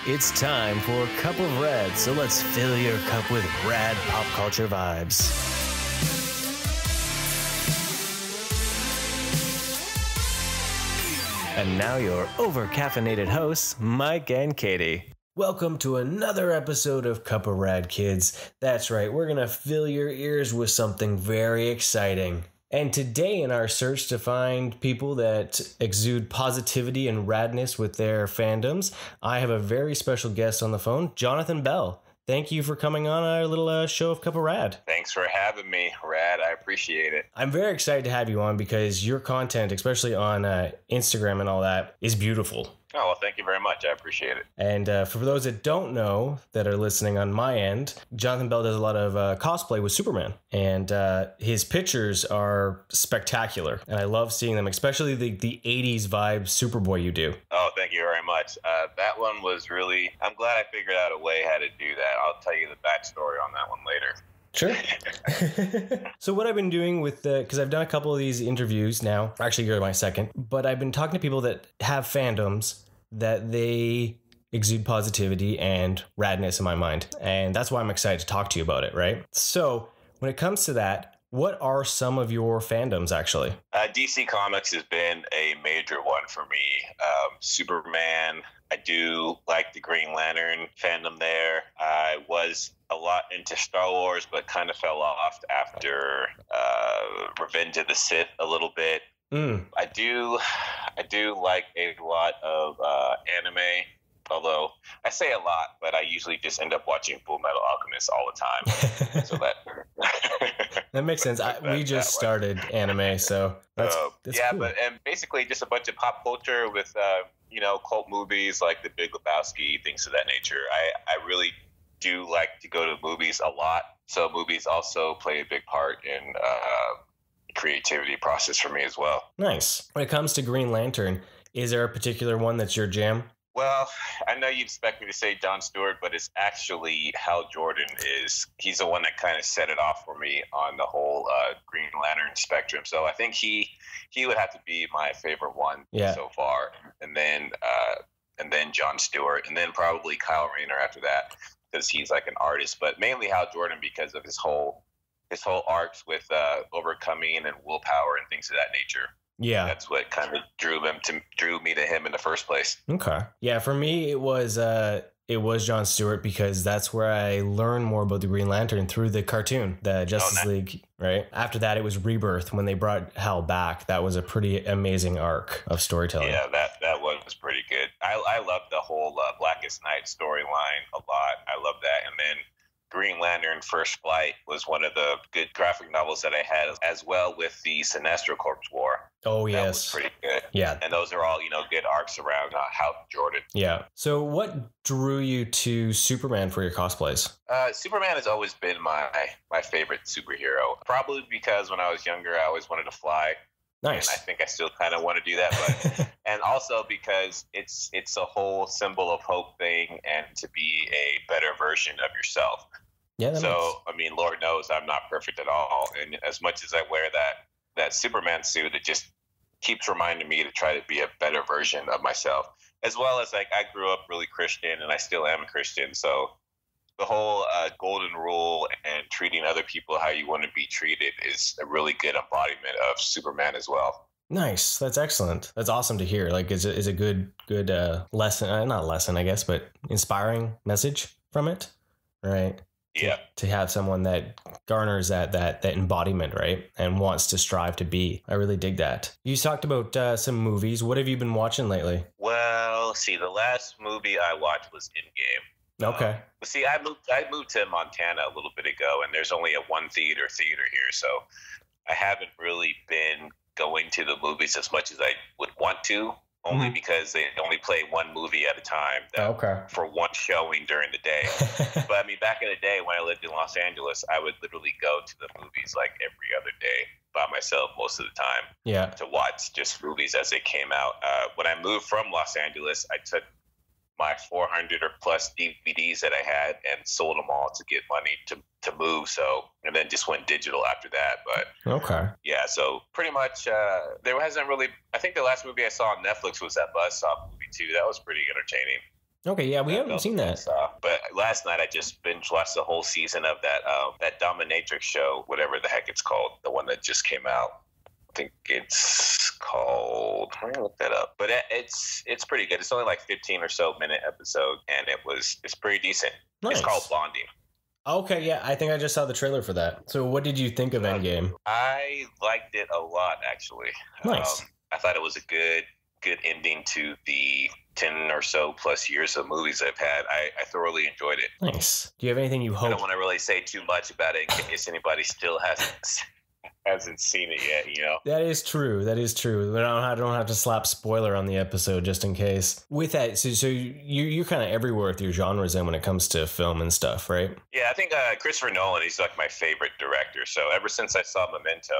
It's time for a cup of red, so let's fill your cup with rad pop culture vibes. And now your over-caffeinated hosts, Mike and Katie. Welcome to another episode of Cup of Rad, kids. That's right, we're gonna fill your ears with something very exciting. And today in our search to find people that exude positivity and radness with their fandoms, I have a very special guest on the phone, Jonathan Belle. Thank you for coming on our little show of Cup of Rad. Thanks for having me, Rad. I appreciate it. I'm very excited to have you on because your content, especially on Instagram and all that, is beautiful. Oh, well, thank you very much. I appreciate it. And for those that don't know, that are listening on my end, Jonathan Belle does a lot of cosplay with Superman. And his pictures are spectacular. And I love seeing them, especially the 80s vibe Superboy you do. Oh, thank you very much. That one was really... I'm glad I figured out a way how to do that. I'll tell you the backstory on that one later. Sure. So what I've been doing with because I've done a couple of these interviews now. Actually, you're my second. But I've been talking to people that have fandoms that they exude positivity and radness in my mind. And that's why I'm excited to talk to you about it, right? So when it comes to that, what are some of your fandoms actually? DC Comics has been a major one for me. Superman, I do like the Green Lantern fandom there. I was a lot into Star Wars, but kind of fell off after Revenge of the Sith a little bit. I do like a lot of anime, although I say a lot, but I usually just end up watching Full Metal Alchemist all the time. So that makes sense. We just started anime, so that's yeah, cool. And basically just a bunch of pop culture with cult movies like The Big Lebowski, things of that nature. I really do like to go to movies a lot, so movies also play a big part in creativity process for me as well. Nice. When it comes to Green Lantern, is there a particular one that's your jam? Well, I know you'd expect me to say John Stewart, but it's actually Hal Jordan. He's the one that kind of set it off for me on the whole Green Lantern spectrum. So I think he would have to be my favorite one so far, and then John Stewart, and then probably Kyle Rayner after that, because he's like an artist. But mainly Hal Jordan because of his whole arcs with overcoming and willpower and things of that nature. Yeah, that's what kind of drew me to him in the first place. Okay, yeah, for me it was John Stewart because that's where I learned more about the Green Lantern through the cartoon, the Justice League. Right after that, it was Rebirth when they brought Hal back. That was a pretty amazing arc of storytelling. Yeah, that was pretty good. I love the whole Blackest Night storyline a lot. I love that, and then Green Lantern First Flight was one of the good graphic novels that I had, as well with the Sinestro Corps War. Oh, yes. That was pretty good. Yeah. And those are all, good arcs around Hal Jordan. Yeah. So what drew you to Superman for your cosplays? Superman has always been my favorite superhero. Probably because when I was younger, I always wanted to fly. Nice. And I think I still kind of want to do that, but and also because it's a whole symbol of hope thing and to be a better version of yourself. Yeah. I mean, Lord knows I'm not perfect at all, and as much as I wear that Superman suit, it just keeps reminding me to try to be a better version of myself. As well as I grew up really Christian, and I still am a Christian, so the whole golden rule and treating other people how you want to be treated is a really good embodiment of Superman as well. Nice. That's excellent. That's awesome to hear. Like, is a good lesson, not lesson, I guess, but inspiring message from it, right? Yeah. To have someone that garners that embodiment, right, and wants to strive to be. I really dig that. You talked about some movies. What have you been watching lately? Well, see, the last movie I watched was Endgame. Okay. See, I moved to Montana a little bit ago, and there's only a one theater here, so I haven't really been going to the movies as much as I would want to, only because they only play one movie at a time for one showing during the day. But I mean, back in the day when I lived in Los Angeles, I would literally go to the movies like every other day by myself most of the time to watch just movies as they came out. When I moved from Los Angeles, I took my 400 or plus DVDs that I had and sold them all to get money to move. So, and then just went digital after that. But yeah, so pretty much there hasn't really, I think the last movie I saw on Netflix was that Buzzsaw movie too. That was pretty entertaining. Okay, yeah, we haven't Belle seen that. saw. But last night I just binge watched the whole season of that dominatrix show, whatever the heck it's called, the one that just came out. I think it's called. I'm gonna look that up. But it's pretty good. It's only like 15 or so minute episode, and it's pretty decent. Nice. It's called Bonding. Okay, yeah, I think I just saw the trailer for that. So what did you think of Endgame? I liked it a lot, actually. Nice. I thought it was a good ending to the 10 or so plus years of movies I've had. I thoroughly enjoyed it. Nice. Do you have anything you hope? I don't want to really say too much about it in case anybody still hasn't seen it yet, you know? That is true. But I don't have to slap spoiler on the episode just in case. With that, so you're kind of everywhere with your genres then when it comes to film and stuff, right? Yeah, I think Christopher Nolan, he's like my favorite director. So ever since I saw Memento,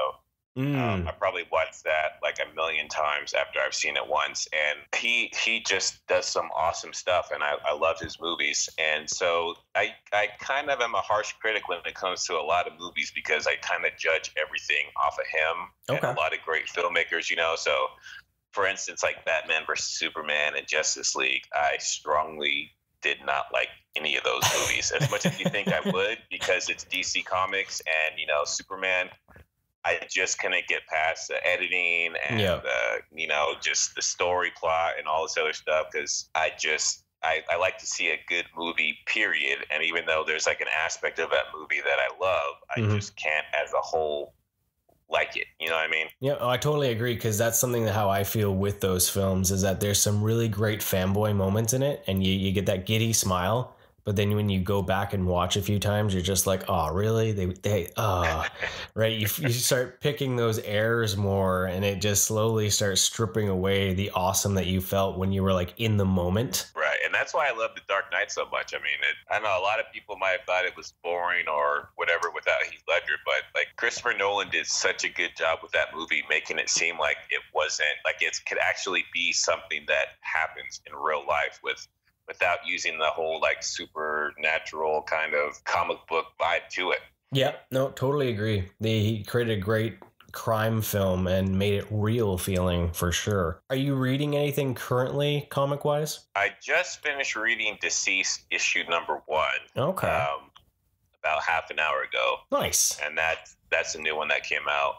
I probably watched that like a million times after I've seen it once. And he just does some awesome stuff, and I love his movies. And so I kind of am a harsh critic when it comes to a lot of movies because I kind of judge everything off of him. Okay. And a lot of great filmmakers, you know. So, for instance, like Batman versus Superman and Justice League, I strongly did not like any of those movies as much as you think I would, because it's DC Comics and, you know, Superman. I just couldn't get past the editing and, you know, just the story plot and all this other stuff, because I like to see a good movie, period. And even though there's like an aspect of that movie that I love, I just can't as a whole like it. You know what I mean? Yeah, I totally agree, because that's something that how I feel with those films is that there's some really great fanboy moments in it, and you get that giddy smile. But then when you go back and watch a few times, you're just like, oh, really? Right? You start picking those errors more, and it just slowly starts stripping away the awesome that you felt when you were like in the moment. Right. And that's why I love The Dark Knight so much. I mean, I know a lot of people might have thought it was boring or whatever without Heath Ledger, but like Christopher Nolan did such a good job with that movie, making it seem like it wasn't, like it could actually be something that happens in real life without using the whole like supernatural kind of comic book vibe to it. Yeah, no, totally agree. He created a great crime film and made it real feeling for sure. Are you reading anything currently comic wise? I just finished reading Deceased issue number 1. Okay. About half an hour ago. Nice. And that's a new one that came out,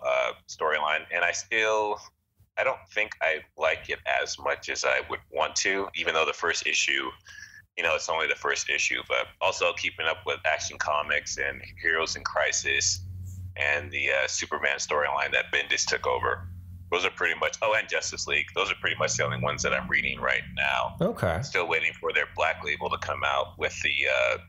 storyline. And I don't think I like it as much as I would want to, even though the first issue, you know, it's only the first issue, but also keeping up with Action Comics and Heroes in Crisis and the Superman storyline that Bendis took over. Those are pretty much, and Justice League. Those are pretty much the only ones that I'm reading right now. Okay. Still waiting for their Black Label to come out with the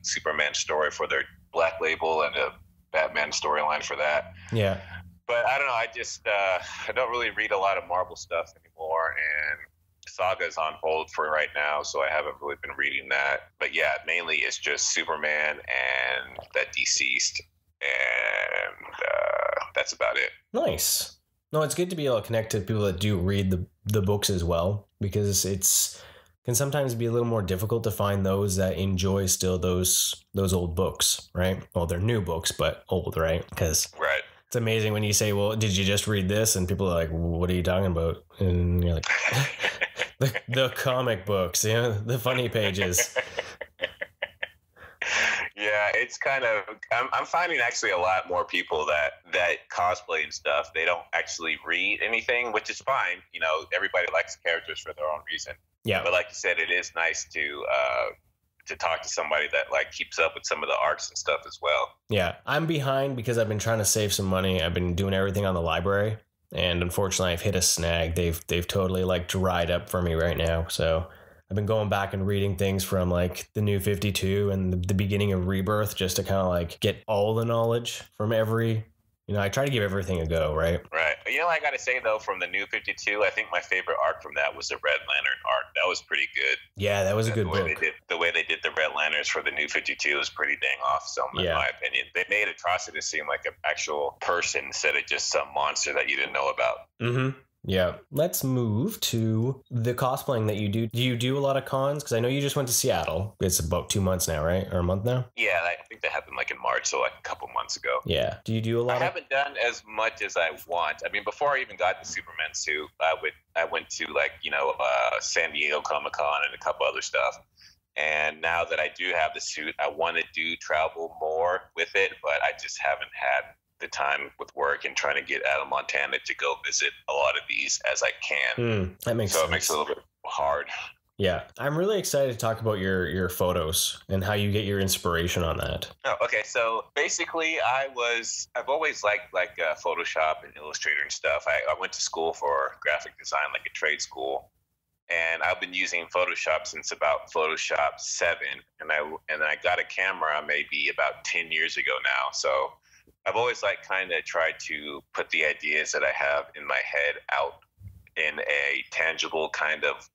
Superman story for their Black Label and a Batman storyline for that. Yeah. But I don't know. I just I don't really read a lot of Marvel stuff anymore, and Saga's on hold for right now, so I haven't really been reading that. But yeah, mainly it's just Superman and that Deceased, and that's about it. Nice. No, it's good to be able to connect to people that do read the books as well, because it's can sometimes be a little more difficult to find those that enjoy still those old books, right? Well, they're new books, but old, right? Because right. It's amazing when you say, well, did you just read this? And people are like, what are you talking about? And you're like, the comic books, you know, the funny pages. Yeah, it's kind of, I'm finding actually a lot more people that cosplay and stuff, they don't actually read anything, which is fine. You know, everybody likes characters for their own reason. Yeah. But like you said, it is nice to talk to somebody that like keeps up with some of the arts and stuff as well. Yeah, I'm behind because I've been trying to save some money. I've been doing everything on the library, and unfortunately I've hit a snag. They've totally like dried up for me right now. So I've been going back and reading things from like the New 52 and the beginning of Rebirth, just to kind of like get all the knowledge from every, you know, I try to give everything a go, right? Right. You know, I got to say though, from the New 52, I think my favorite arc from that was the Red Lantern arc. That was pretty good. Yeah, that was a good book. The way they did the Red Lanterns for the New 52 was pretty dang awesome, in my opinion. They made Atrocitus seem like an actual person instead of just some monster that you didn't know about. Mm-hmm. Yeah. Let's move to the cosplaying that you do. Do you do a lot of cons? Because I know you just went to Seattle. It's about 2 months now, right? Or a month now? Yeah, I think that happened like in March, so like a couple months ago. Yeah. Do you do a lot? I haven't done as much as I want. I mean, before I even got the Superman suit, I went to like, you know, San Diego Comic-Con and a couple other stuff. And now that I do have the suit, I want to do travel more with it, but I just haven't had the time with work and trying to get out of Montana to go visit a lot of these as I can. That makes sense. It makes it a little bit hard. Yeah, I'm really excited to talk about your photos and how you get your inspiration on that. Oh, okay. So basically, I've always liked Photoshop and Illustrator and stuff. I went to school for graphic design, like a trade school, and I've been using Photoshop since about Photoshop 7, and I got a camera maybe about 10 years ago now. So I've always kind of tried to put the ideas that I have in my head out in a tangible kind of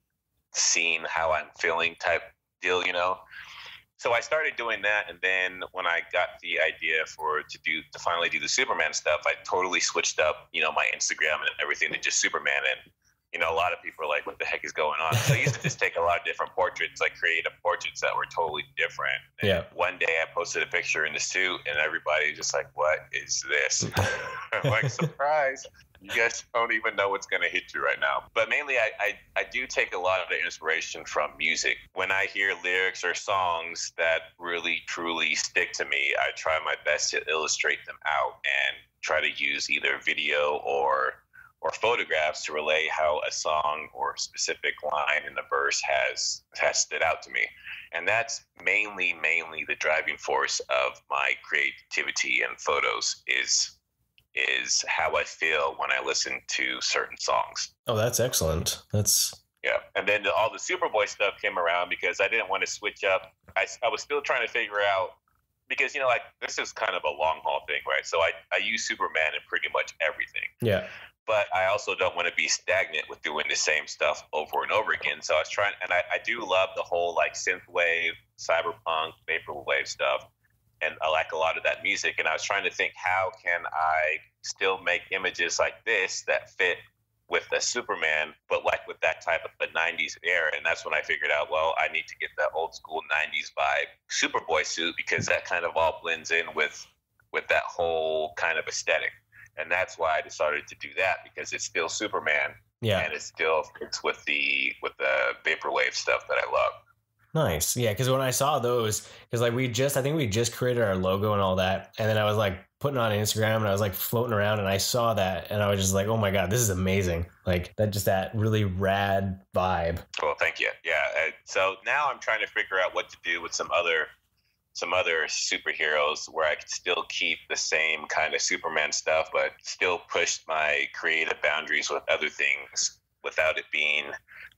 seeing how I'm feeling type deal, So I started doing that, and then when I got the idea to finally do the Superman stuff, I totally switched up, my Instagram and everything to just Superman. And a lot of people are like, "What the heck is going on?" So I used to just take a lot of different portraits, like creative portraits that were totally different. And yeah. One day I posted a picture in the suit, and everybody was just like, "What is this?" I'm like, surprise. You guys don't even know what's going to hit you right now. But mainly, I do take a lot of the inspiration from music. When I hear lyrics or songs that really, truly stick to me, I try my best to illustrate them out and try to use either video or photographs to relay how a song or a specific line in the verse has stood out to me. And that's mainly the driving force of my creativity and photos is how I feel when I listen to certain songs. Oh, that's excellent. Yeah. And then all the Superboy stuff came around because I didn't want to switch up. I was still trying to figure out, because, this is kind of a long haul thing, right? So I use Superman in pretty much everything. Yeah. But I also don't want to be stagnant with doing the same stuff over and over again. So I was trying, and I do love the whole synthwave, cyberpunk, vaporwave stuff. And I like a lot of that music. And I was trying to think, how can I still make images like this that fit with the Superman, but with that type of the 90s era? And that's when I figured out, well, I need to get that old school 90s vibe Superboy suit, because that kind of all blends in with that whole kind of aesthetic. And that's why I decided to do that, because it's still Superman. Yeah. And it still fits with the vaporwave stuff that I love. Nice. Yeah, because when I saw those, because I think we just created our logo and all that, and then I was putting it on Instagram, and I was floating around, and I saw that, and I was just like, oh my God, this is amazing. That really rad vibe. Well, thank you. Yeah. So now I'm trying to figure out what to do with some other superheroes where I could still keep the same kind of Superman stuff, but still push my creative boundaries with other things without it being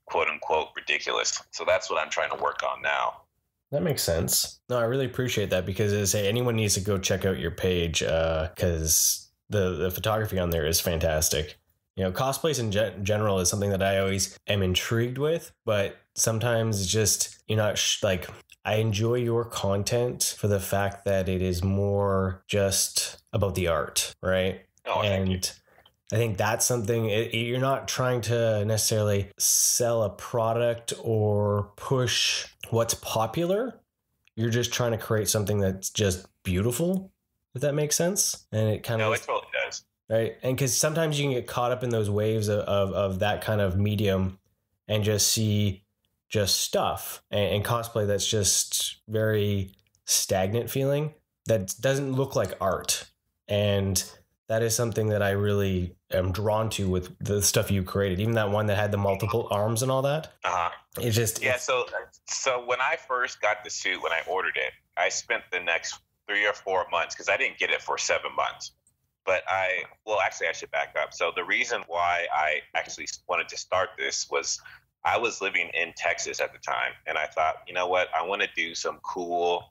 quote unquote ridiculous. So that's what I'm trying to work on now. That makes sense. No, I really appreciate that, because as I say, anyone needs to go check out your page, because the photography on there is fantastic. Cosplays in general is something that I always am intrigued with, but sometimes just I enjoy your content for the fact that it is more just about the art, right? Oh, and I think that's something you're not trying to necessarily sell a product or push what's popular. You're just trying to create something that's just beautiful, if that makes sense. And it kind of, it totally does. Right. And because sometimes you can get caught up in those waves of that kind of medium and just see just stuff and cosplay that's just very stagnant feeling that doesn't look like art. And that is something that I really am drawn to with the stuff you created. Even that one that had the multiple arms and all that. It's just... Yeah, so when I first got the suit, when I ordered it, I spent the next 3 or 4 months, because I didn't get it for 7 months. But I should back up. So the reason why I actually wanted to start this was I was living in Texas at the time, and I thought, you know what, I want to do some cool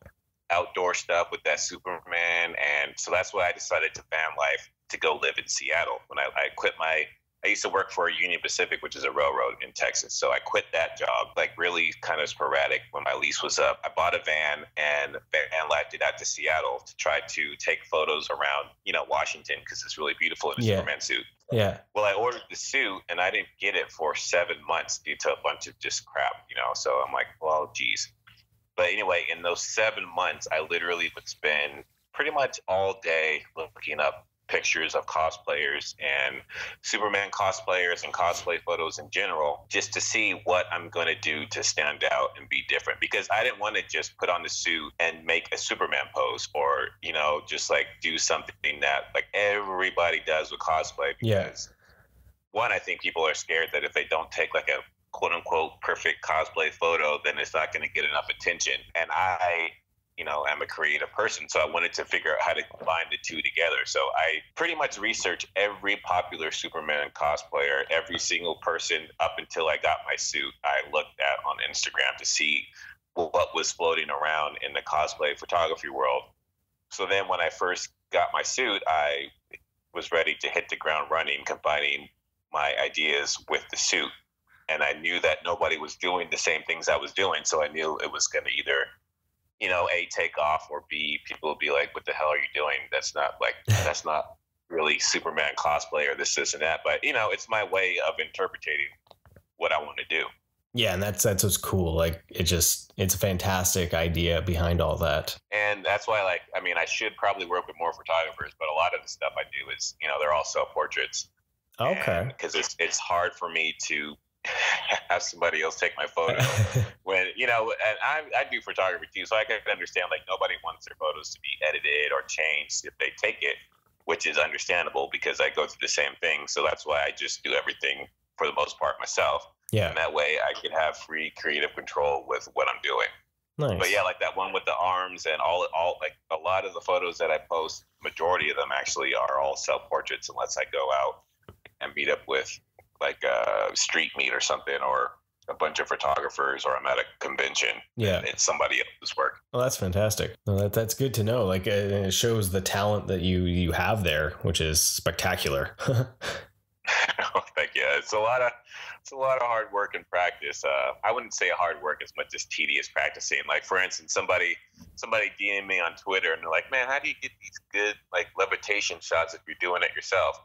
outdoor stuff with that Superman. And so that's why I decided to van life to go live in Seattle. When I quit I used to work for Union Pacific, which is a railroad in Texas. So I quit that job, really kind of sporadic when my lease was up. I bought a van and van lifed it out to Seattle to try to take photos around, Washington, because it's really beautiful in a Superman suit. Yeah. Well, I ordered the suit and I didn't get it for 7 months due to a bunch of just crap, So I'm like, well, geez. But anyway, in those 7 months, I literally would spend pretty much all day looking up pictures of cosplayers and Superman cosplayers and cosplay photos in general, just to see what I'm going to do to stand out and be different. Because I didn't want to just put on the suit and make a Superman pose, or, you know, just like do something that like everybody does with cosplay. Because one, I think people are scared that if they don't take like a quote unquote perfect cosplay photo, then it's not going to get enough attention. And I, you know, I'm a creative person, so I wanted to figure out how to combine the two together. So I pretty much researched every popular Superman cosplayer, every single person up until I got my suit. I looked at on Instagram to see what was floating around in the cosplay photography world. So then when I first got my suit, I was ready to hit the ground running, combining my ideas with the suit. And I knew that nobody was doing the same things I was doing, so I knew it was going to either, you know, A, take off, or B, people will be like, what the hell are you doing? That's not really Superman cosplay, or this and that. But, you know, it's my way of interpreting what I want to do. Yeah, and that's what's cool. Like, it's a fantastic idea behind all that. And that's why, like, I mean, I should probably work with more photographers, but a lot of the stuff I do is, you know, they're all self-portraits. Okay. Because it's hard for me to have somebody else take my photo when, you know, and I do photography too, so I can understand, like, nobody wants their photos to be edited or changed if they take it, which is understandable because I go through the same thing. So that's why I just do everything for the most part myself. Yeah. And that way I can have free creative control with what I'm doing. Nice. But yeah, like that one with the arms and all like a lot of the photos that I post, majority of them actually are all self-portraits, unless I go out and meet up with like a street meet or something, or a bunch of photographers, or I'm at a convention. Yeah, it's somebody else's work. Well, that's fantastic. Well, that's good to know. Like, it shows the talent that you have there, which is spectacular. Oh, thank you. It's a lot of hard work and practice. I wouldn't say hard work as much as tedious practicing. Like, for instance, somebody DM me on Twitter and they're like, "Man, how do you get these good like levitation shots if you're doing it yourself?"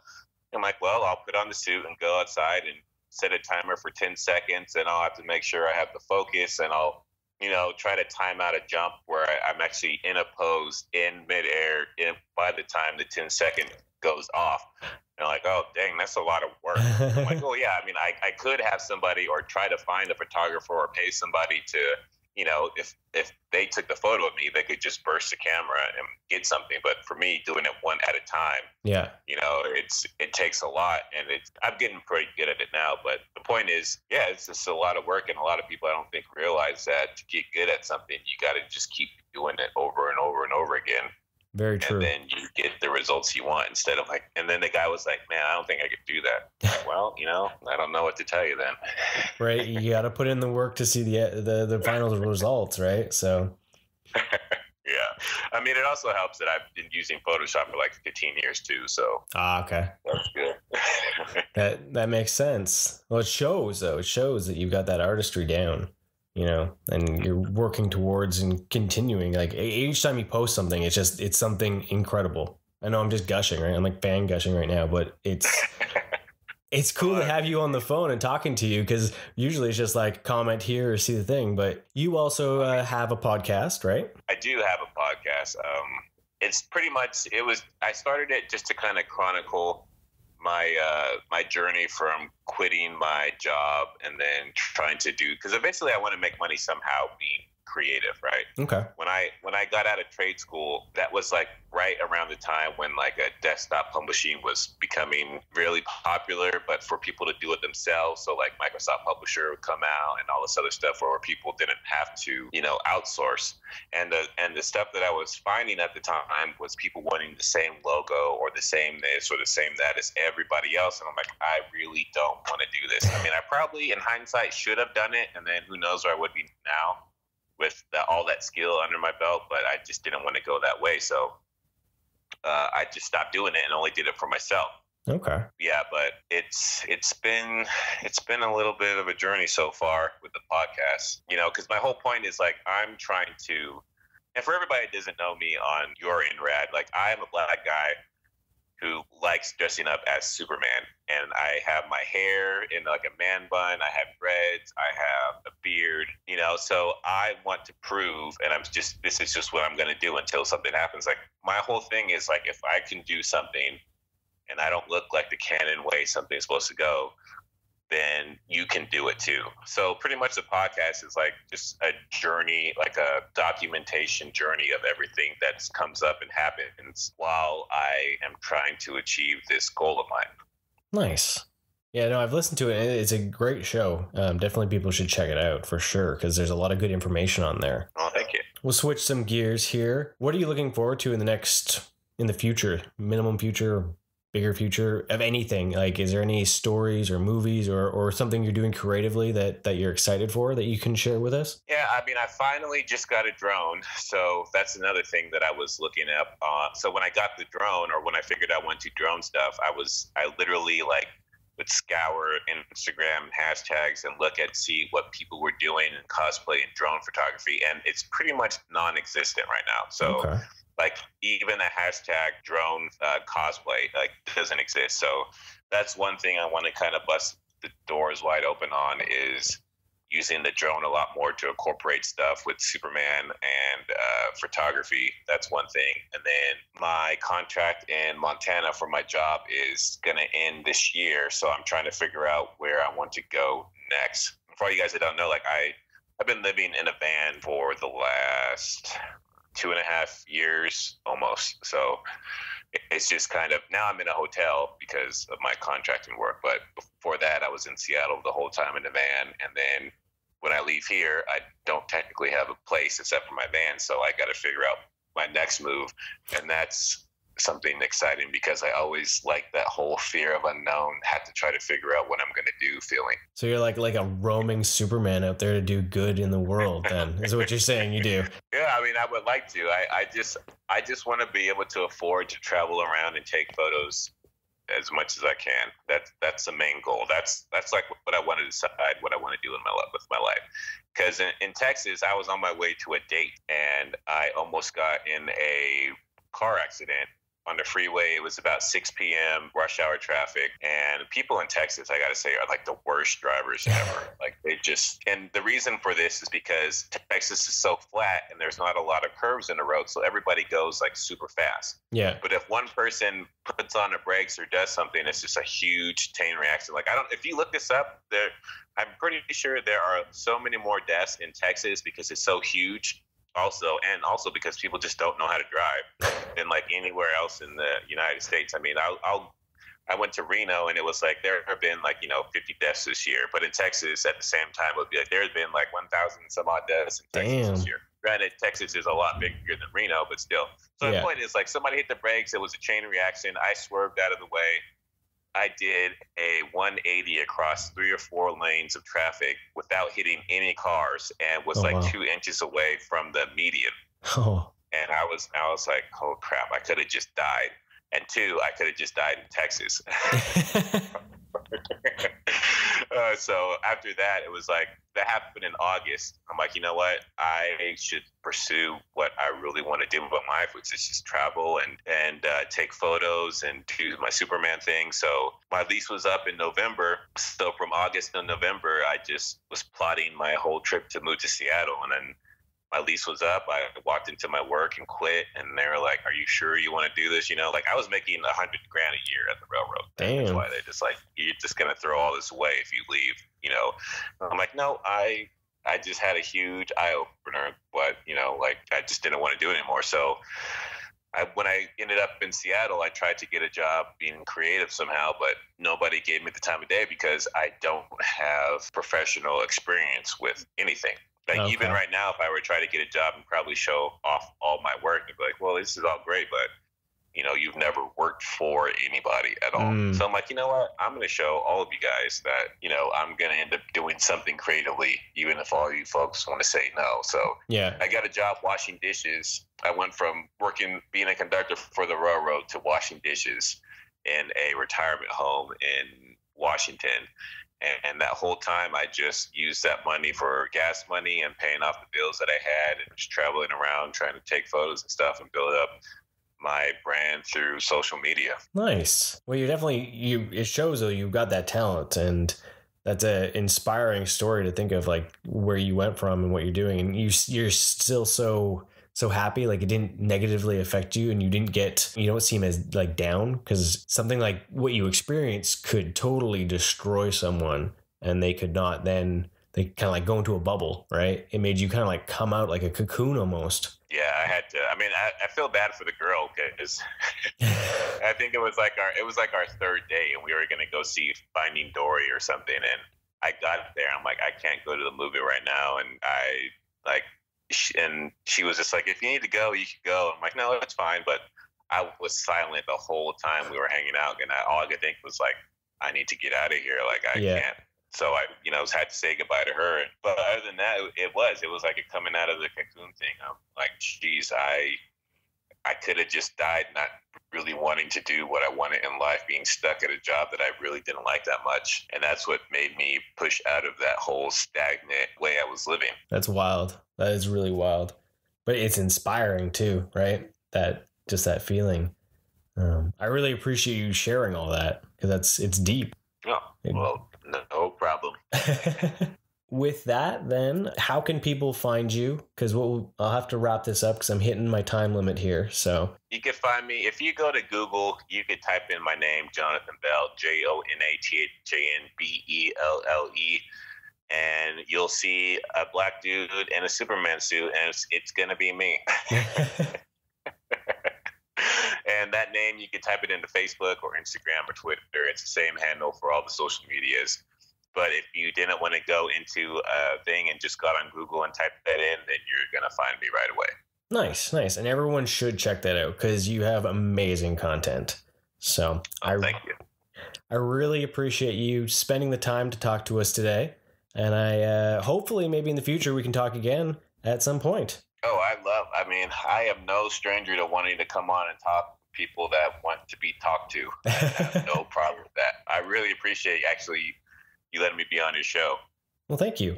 I'm like, well, I'll put on the suit and go outside and set a timer for 10 seconds, and I'll have to make sure I have the focus, and I'll, you know, try to time out a jump where I'm actually in a pose in midair by the time the 10-second goes off. And I'm like, oh, dang, that's a lot of work. I'm like, oh, yeah, I mean, I could have somebody, or try to find a photographer or pay somebody to, you know, if they took the photo of me, they could just burst the camera and get something. But for me, doing it one at a time, yeah, you know, it takes a lot, and I'm getting pretty good at it now. But the point is, yeah, it's just a lot of work, and a lot of people I don't think realize that to get good at something, you got to just keep doing it over and over and over again. Very true. And then you get the results you want, instead of like, and then the guy was like, man, I don't think I could do that. Well, you know, I don't know what to tell you then. Right. You got to put in the work to see the final results, right? So. Yeah. I mean, it also helps that I've been using Photoshop for like 15 years too. So. Okay. That's good. that makes sense. Well, it shows though. It shows that you've got that artistry down. You know, and you're working towards and continuing. Like, each time you post something, it's something incredible. I know I'm just gushing, right? I'm like fan gushing right now, but it's cool to have you on the phone and talking to you, because usually it's just like comment here or see the thing. But you also have a podcast, right? I do have a podcast. It's pretty much, I started it just to kind of chronicle my journey from quitting my job and then trying to do, because eventually I want to make money somehow being creative, right? Okay. When I got out of trade school, that was like right around the time when like a desktop publishing was becoming really popular, but for people to do it themselves. So like Microsoft Publisher would come out and all this other stuff where people didn't have to, you know, outsource. And the stuff that I was finding at the time was people wanting the same logo or the same this or the same that as everybody else. And I'm like, I really don't want to do this. I mean, I probably in hindsight should have done it, and then who knows where I would be now with all that skill under my belt, but I just didn't want to go that way. So I just stopped doing it and only did it for myself. Okay. Yeah, but it's been a little bit of a journey so far with the podcast, you know, because my whole point is like, I'm trying to, and for everybody that doesn't know me on your InRad, like, I am a black guy who likes dressing up as Superman, and I have my hair in like a man bun, I have dreads, I have a beard, you know, so I want to prove, and this is just what I'm going to do until something happens. Like, my whole thing is like, if I can do something and I don't look like the canon way something's supposed to go, then you can do it too. So pretty much the podcast is like just a journey, like a documentation journey of everything that comes up and happens while I am trying to achieve this goal of mine. Nice. Yeah, no, I've listened to it. It's a great show. Definitely people should check it out for sure, because there's a lot of good information on there. Oh, thank you. We'll switch some gears here. What are you looking forward to in the future, minimum future, bigger future of anything? Like, is there any stories or movies or something you're doing creatively that you're excited for that you can share with us? Yeah, I mean, I finally just got a drone. So that's another thing that I was looking up. So when I got the drone, or when I figured I wanted to drone stuff, I literally like would scour Instagram hashtags and see what people were doing in cosplay and drone photography. And it's pretty much non-existent right now. So Okay. like even a hashtag drone cosplay like doesn't exist. So that's one thing I want to kind of bust the doors wide open on, is using the drone a lot more to incorporate stuff with Superman and photography. That's one thing. And then my contract in Montana for my job is going to end this year. So I'm trying to figure out where I want to go next. For all you guys that don't know, like I've been living in a van for the last 2.5 years almost. So it's just kind of, now I'm in a hotel because of my contracting work. But before that, I was in Seattle the whole time in the van. And then when I leave here, I don't technically have a place except for my van. So I got to figure out my next move. And that's something exciting, because I always like that whole fear of unknown, had to try to figure out what I'm going to do feeling. So you're like a roaming Superman out there to do good in the world, then, is what you're saying you do. Yeah, I mean, I would like to. I just want to be able to afford to travel around and take photos as much as I can. That's the main goal. That's like what I want to decide what I want to do with my life. Because in Texas, I was on my way to a date and I almost got in a car accident on the freeway. It was about 6 p.m., rush hour traffic. And people in Texas, I got to say, are like the worst drivers ever. Like and the reason for this is because Texas is so flat and there's not a lot of curves in the road. So everybody goes like super fast. Yeah. But if one person puts on the brakes or does something, it's just a huge chain reaction. Like, if you look this up, I'm pretty sure there are so many more deaths in Texas because it's so huge. Also because people just don't know how to drive than like anywhere else in the United States. I mean, I went to Reno and it was like there have been like 50 deaths this year, but in Texas at the same time it would be like there's been like 1,000 some odd deaths in Texas this year. Granted, Texas is a lot bigger than Reno, but still. So the point is, like, somebody hit the brakes. It was a chain reaction. I swerved out of the way. I did a 180 across 3 or 4 lanes of traffic without hitting any cars, and was 2 inches away from the median. Oh. And I was like, oh crap, I could have just died. And 2, I could have just died in Texas. So after that, it was like, that happened in August. I'm like, you know what? I should pursue what I really want to do with my life, which is just travel and take photos and do my Superman thing. So my lease was up in November. So from August to November, I just was plotting my whole trip to move to Seattle. And then my lease was up. I walked into my work and quit, and they were like, "Are you sure you want to do this?" Like, I was making $100,000 a year at the railroad. Damn. That's why they're just like, "You're just gonna throw all this away if you leave." I'm like, no, I just had a huge eye opener, but I just didn't want to do it anymore. So when I ended up in Seattle, I tried to get a job being creative somehow, but nobody gave me the time of day because I don't have professional experience with anything. Like, even right now, if I were to try to get a job and probably show off all my work, they'd be like, well, this is all great, but, you've never worked for anybody at all. So I'm like, you know what? I'm going to show all of you guys that, I'm going to end up doing something creatively, even if all you folks want to say no. So yeah, I got a job washing dishes. I went from being a conductor for the railroad to washing dishes in a retirement home in Washington. And that whole time, I just used that money for gas money and paying off the bills that I had, and just traveling around trying to take photos and stuff and build up my brand through social media. Nice. Well, it shows though you've got that talent, and that's an inspiring story to think of, like where you went from and what you're doing, and you're still so so happy, like it didn't negatively affect you and you don't seem as like down, because something like what you experienced could totally destroy someone and they kind of like go into a bubble, right? It made you kind of like come out like a cocoon almost. Yeah, I had to. I mean, I feel bad for the girl because I think it was like our third day, and we were gonna go see Finding Dory or something. And I got there, I'm like, I can't go to the movie right now, and she was just like, if you need to go, you can go. I'm like, no, it's fine. But I was silent the whole time we were hanging out, and all I could think was like, I need to get out of here. Like I can't. So I, had to say goodbye to her. But other than that, it was like a coming out of the cocoon thing. I'm like, geez, I could have just died not really wanting to do what I wanted in life, being stuck at a job that I really didn't like that much. And that's what made me push out of that whole stagnant way I was living. That's wild. That is really wild. But it's inspiring too, right? That feeling. I really appreciate you sharing all that, because it's deep. Oh, well, no problem. With that, then, how can people find you? Because I'll have to wrap this up because I'm hitting my time limit here. So you can find me if you go to Google. You could type in my name, Jonathan Belle, JONATHANBELLE, and you'll see a black dude in a Superman suit, and it's gonna be me. And that name, you can type it into Facebook or Instagram or Twitter. It's the same handle for all the social medias. But if you didn't want to go into a thing and just got on Google and typed that in, then you're going to find me right away. Nice. And everyone should check that out because you have amazing content. So thank you. I really appreciate you spending the time to talk to us today. And I hopefully maybe in the future we can talk again at some point. Oh, I am no stranger to wanting to come on and talk to people that want to be talked to. I have no problem with that. I really appreciate you letting me be on your show. Well, thank you.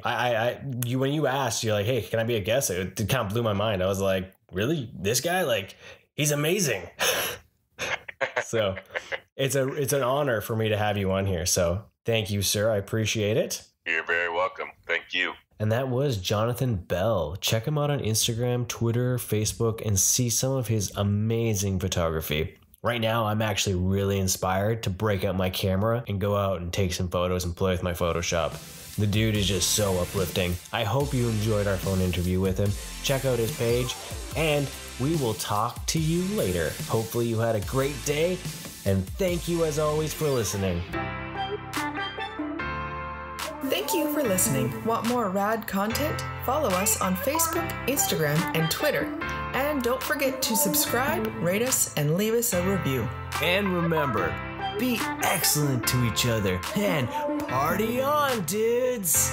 When you asked, you're like, hey, can I be a guest? It kind of blew my mind. I was like, really? This guy? Like, he's amazing. So it's an honor for me to have you on here. So thank you, sir. I appreciate it. You're very welcome. Thank you. And that was Jonathan Belle. Check him out on Instagram, Twitter, Facebook, and see some of his amazing photography. Right now, I'm actually really inspired to break out my camera and go out and take some photos and play with my Photoshop. The dude is just so uplifting. I hope you enjoyed our phone interview with him. Check out his page, and we will talk to you later. Hopefully you had a great day, and thank you as always for listening. Thank you for listening. Want more rad content? Follow us on Facebook, Instagram, and Twitter. And don't forget to subscribe, rate us, and leave us a review. And remember, be excellent to each other and party on, dudes!